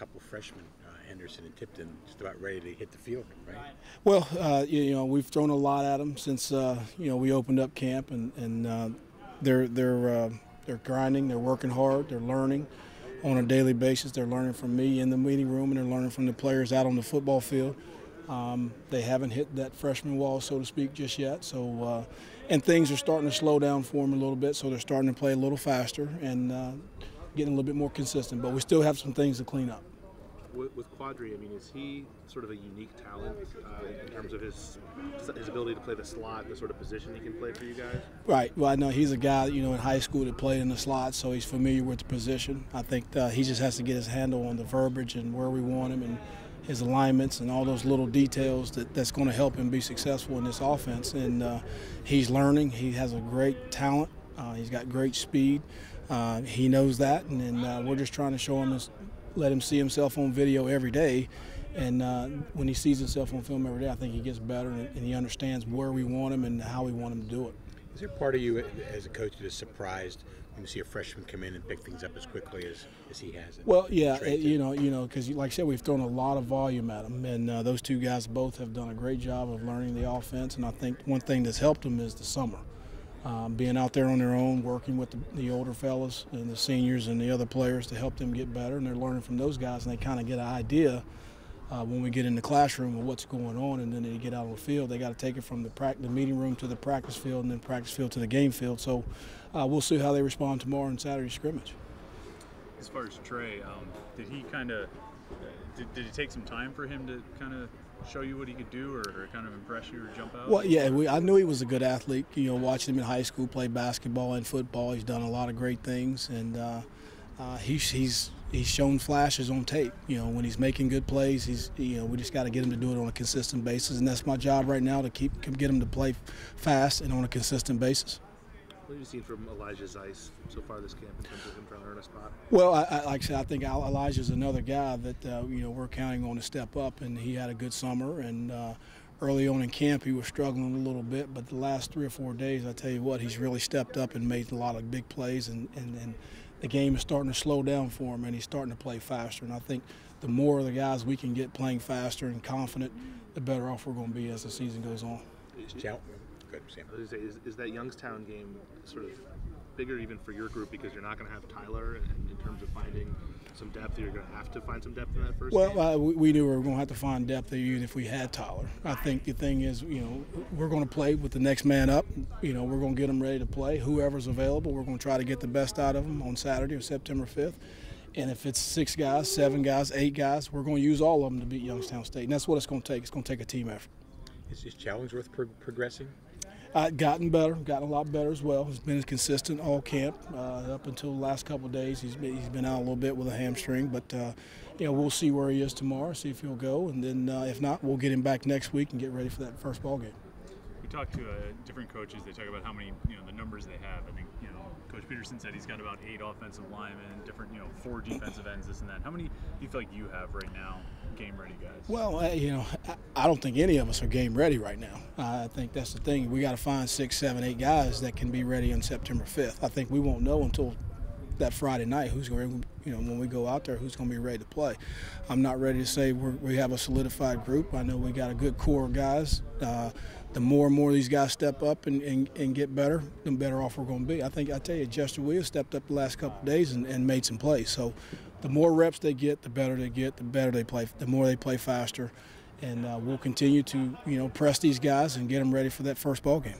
couple freshmen, Henderson and Tipton, just about ready to hit the field, right? Well, we've thrown a lot at them since we opened up camp, and they're grinding, they're working hard, they're learning on a daily basis. They're learning from me in the meeting room, and they're learning from the players out on the football field. They haven't hit that freshman wall, so to speak, just yet. So, and things are starting to slow down for them a little bit, so they're starting to play a little faster and getting a little bit more consistent. But we still have some things to clean up. With Quadri, I mean, is he sort of a unique talent in terms of his ability to play the slot, the sort of position he can play for you guys? Right. Well, I know he's a guy, in high school that played in the slot, so he's familiar with the position. I think he just has to get his handle on the verbiage and where we want him and his alignments and all those little details that's going to help him be successful in this offense. And he's learning. He has a great talent. He's got great speed. He knows that, and then we're just trying to show him let him see himself on video every day, and when he sees himself on film every day, I think he gets better and he understands where we want him and how we want him to do it. Is there part of you as a coach that is surprised when you see a freshman come in and pick things up as quickly as he has? Well, yeah, because like I said, we've thrown a lot of volume at him, and those two guys both have done a great job of learning the offense, and I think one thing that's helped them is the summer. Being out there on their own, working with the older fellas and the seniors and the other players to help them get better, and they're learning from those guys, and they kind of get an idea when we get in the classroom of what's going on, and then they get out on the field. They got to take it from the meeting room to the practice field, and then practice field to the game field. So we'll see how they respond tomorrow in Saturday scrimmage. As far as Trey, did he kind of did it take some time for him to kind of show you what he could do, or kind of impress you or jump out? Well, yeah, I knew he was a good athlete. Watching him in high school play basketball and football, he's done a lot of great things, and he's shown flashes on tape. When he's making good plays, we just got to get him to do it on a consistent basis, and that's my job right now, to get him to play fast and on a consistent basis. What have you seen from Elijah Zeiss so far this camp in terms of him trying to earn a spot? Well, like I said, I think Elijah's another guy that we're counting on to step up, and he had a good summer. And early on in camp, he was struggling a little bit, but the last 3 or 4 days, I tell you what, he's really stepped up and made a lot of big plays, and the game is starting to slow down for him, and he's starting to play faster. And I think the more of the guys we can get playing faster and confident, the better off we're going to be as the season goes on. Is that Youngstown game sort of bigger even for your group because you're not going to have Tyler, and in terms of finding some depth, you're going to have to find some depth in that first game? Well, we knew we were going to have to find depth even if we had Tyler. I think the thing is, we're going to play with the next man up. We're going to get them ready to play. Whoever's available, we're going to try to get the best out of them on Saturday, or September 5th. And if it's 6 guys, 7 guys, 8 guys, we're going to use all of them to beat Youngstown State. And that's what it's going to take. It's going to take a team effort. Is Challengsworth progressing? Gotten better, gotten a lot better as well. He's been consistent all camp up until the last couple of days. He's been out a little bit with a hamstring, but we'll see where he is tomorrow, see if he'll go, and then if not, we'll get him back next week and get ready for that first ball game. We talked to different coaches. They talk about how many, the numbers they have. I think, Coach Peterson said he's got about 8 offensive linemen, different, 4 defensive ends, this and that. How many do you feel like you have right now, game-ready guys? Well, I don't think any of us are game-ready right now. I think that's the thing. We got to find 6, 7, 8 guys that can be ready on September 5th. I think we won't know until that Friday night who's going to, when we go out there, who's going to be ready to play. I'm not ready to say we have a solidified group. I know we got a good core of guys. The more and more these guys step up and get better, the better off we're going to be. I tell you, Jester Williams stepped up the last couple of days and made some plays. So the more reps they get, the better they get, the better they play, the more they play faster. And we'll continue to, press these guys and get them ready for that first ball game.